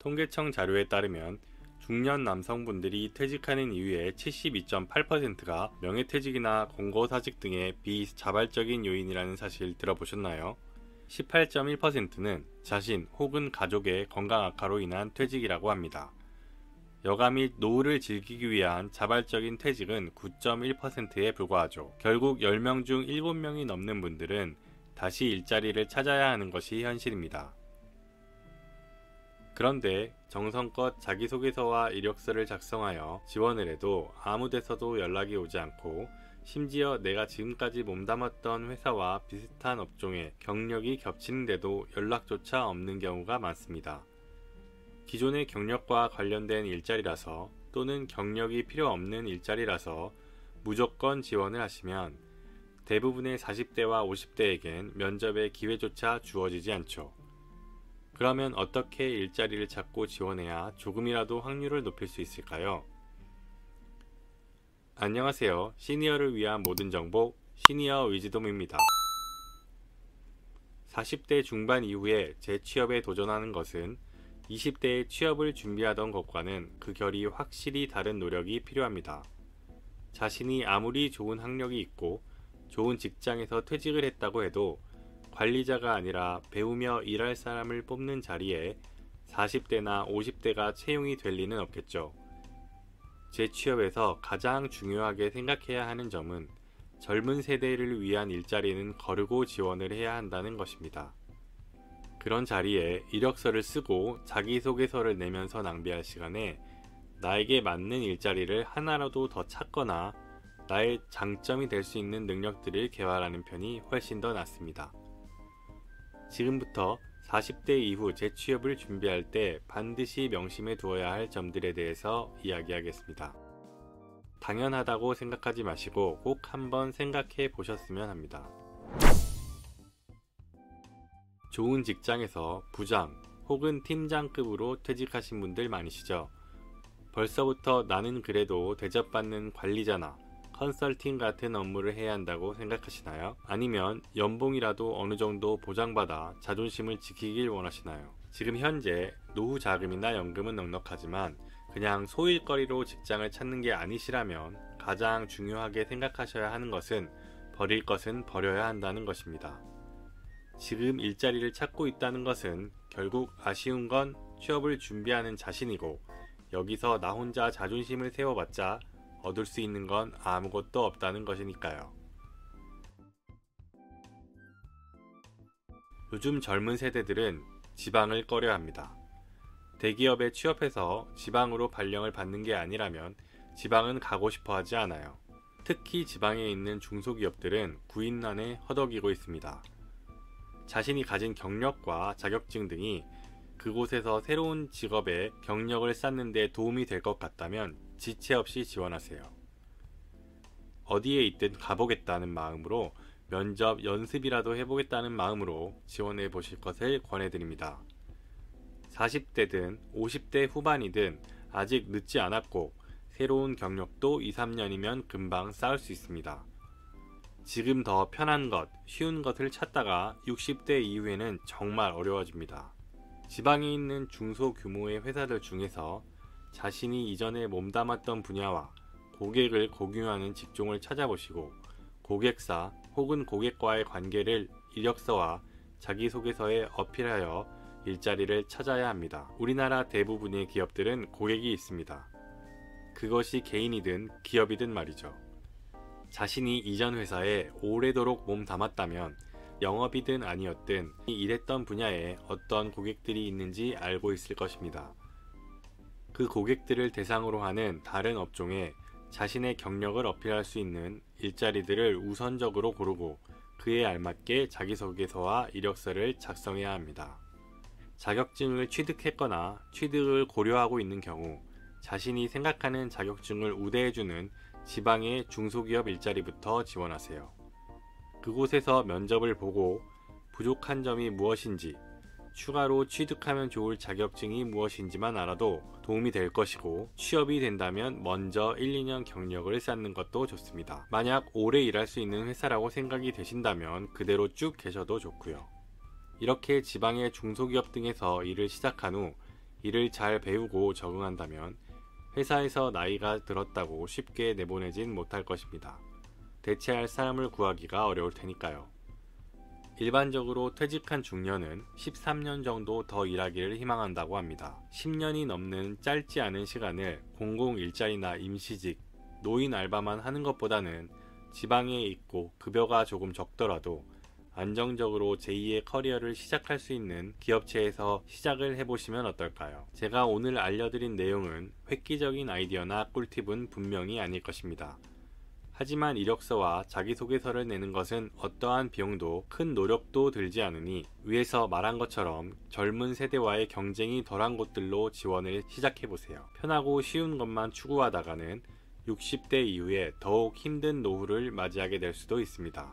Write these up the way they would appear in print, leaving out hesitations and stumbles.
통계청 자료에 따르면 중년 남성분들이 퇴직하는 이유의 72.8%가 명예퇴직이나 공고사직 등의 비자발적인 요인이라는 사실 들어보셨나요? 18.1%는 자신 혹은 가족의 건강 악화로 인한 퇴직이라고 합니다. 여가 및 노후를 즐기기 위한 자발적인 퇴직은 9.1%에 불과하죠. 결국 10명 중 7명이 넘는 분들은 다시 일자리를 찾아야 하는 것이 현실입니다. 그런데 정성껏 자기소개서와 이력서를 작성하여 지원을 해도 아무 데서도 연락이 오지 않고 심지어 내가 지금까지 몸담았던 회사와 비슷한 업종에 경력이 겹치는데도 연락조차 없는 경우가 많습니다. 기존의 경력과 관련된 일자리라서 또는 경력이 필요 없는 일자리라서 무조건 지원을 하시면 대부분의 40대와 50대에겐 면접의 기회조차 주어지지 않죠. 그러면 어떻게 일자리를 찾고 지원해야 조금이라도 확률을 높일 수 있을까요? 안녕하세요. 시니어를 위한 모든 정보 시니어 위즈덤입니다. 40대 중반 이후에 재취업에 도전하는 것은 20대의 취업을 준비하던 것과는 그 결이 확실히 다른 노력이 필요합니다. 자신이 아무리 좋은 학력이 있고 좋은 직장에서 퇴직을 했다고 해도 관리자가 아니라 배우며 일할 사람을 뽑는 자리에 40대나 50대가 채용이 될 리는 없겠죠. 재취업에서 가장 중요하게 생각해야 하는 점은 젊은 세대를 위한 일자리는 거르고 지원을 해야 한다는 것입니다. 그런 자리에 이력서를 쓰고 자기소개서를 내면서 낭비할 시간에 나에게 맞는 일자리를 하나라도 더 찾거나 나의 장점이 될 수 있는 능력들을 개발하는 편이 훨씬 더 낫습니다. 지금부터 40대 이후 재취업을 준비할 때 반드시 명심해 두어야 할 점들에 대해서 이야기하겠습니다. 당연하다고 생각하지 마시고 꼭 한번 생각해 보셨으면 합니다. 좋은 직장에서 부장 혹은 팀장급으로 퇴직하신 분들 많으시죠? 벌써부터 나는 그래도 대접받는 관리자나 컨설팅 같은 업무를 해야 한다고 생각하시나요? 아니면 연봉이라도 어느 정도 보장받아 자존심을 지키길 원하시나요? 지금 현재 노후 자금이나 연금은 넉넉하지만 그냥 소일거리로 직장을 찾는 게 아니시라면 가장 중요하게 생각하셔야 하는 것은 버릴 것은 버려야 한다는 것입니다. 지금 일자리를 찾고 있다는 것은 결국 아쉬운 건 취업을 준비하는 자신이고 여기서 나 혼자 자존심을 세워봤자 얻을 수 있는 건 아무것도 없다는 것이니까요. 요즘 젊은 세대들은 지방을 꺼려합니다. 대기업에 취업해서 지방으로 발령을 받는 게 아니라면 지방은 가고 싶어 하지 않아요. 특히 지방에 있는 중소기업들은 구인난에 허덕이고 있습니다. 자신이 가진 경력과 자격증 등이 그곳에서 새로운 직업에 경력을 쌓는 데 도움이 될 것 같다면 지체 없이 지원하세요. 어디에 있든 가보겠다는 마음으로 면접 연습이라도 해보겠다는 마음으로 지원해 보실 것을 권해드립니다. 40대든 50대 후반이든 아직 늦지 않았고 새로운 경력도 2, 3년이면 금방 쌓을 수 있습니다. 지금 더 편한 것, 쉬운 것을 찾다가 60대 이후에는 정말 어려워집니다. 지방에 있는 중소규모의 회사들 중에서 자신이 이전에 몸담았던 분야와 고객을 공유하는 직종을 찾아보시고 고객사 혹은 고객과의 관계를 이력서와 자기소개서에 어필하여 일자리를 찾아야 합니다. 우리나라 대부분의 기업들은 고객이 있습니다. 그것이 개인이든 기업이든 말이죠. 자신이 이전 회사에 오래도록 몸담았다면 영업이든 아니었든 일했던 분야에 어떤 고객들이 있는지 알고 있을 것입니다. 그 고객들을 대상으로 하는 다른 업종에 자신의 경력을 어필할 수 있는 일자리들을 우선적으로 고르고 그에 알맞게 자기소개서와 이력서를 작성해야 합니다. 자격증을 취득했거나 취득을 고려하고 있는 경우 자신이 생각하는 자격증을 우대해주는 지방의 중소기업 일자리부터 지원하세요. 그곳에서 면접을 보고 부족한 점이 무엇인지, 추가로 취득하면 좋을 자격증이 무엇인지만 알아도 도움이 될 것이고 취업이 된다면 먼저 1, 2년 경력을 쌓는 것도 좋습니다. 만약 오래 일할 수 있는 회사라고 생각이 되신다면 그대로 쭉 계셔도 좋고요. 이렇게 지방의 중소기업 등에서 일을 시작한 후 일을 잘 배우고 적응한다면 회사에서 나이가 들었다고 쉽게 내보내진 못할 것입니다. 대체할 사람을 구하기가 어려울 테니까요. 일반적으로 퇴직한 중년은 13년 정도 더 일하기를 희망한다고 합니다. 10년이 넘는 짧지 않은 시간을 공공 일자리나 임시직, 노인 알바만 하는 것보다는 지방에 있고 급여가 조금 적더라도 안정적으로 제2의 커리어를 시작할 수 있는 기업체에서 시작을 해보시면 어떨까요? 제가 오늘 알려드린 내용은 획기적인 아이디어나 꿀팁은 분명히 아닐 것입니다. 하지만 이력서와 자기소개서를 내는 것은 어떠한 비용도 큰 노력도 들지 않으니 위에서 말한 것처럼 젊은 세대와의 경쟁이 덜한 곳들로 지원을 시작해보세요. 편하고 쉬운 것만 추구하다가는 60대 이후에 더욱 힘든 노후를 맞이하게 될 수도 있습니다.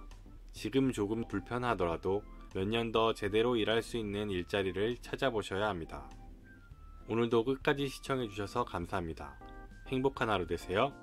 지금 조금 불편하더라도 몇 년 더 제대로 일할 수 있는 일자리를 찾아보셔야 합니다. 오늘도 끝까지 시청해주셔서 감사합니다. 행복한 하루 되세요.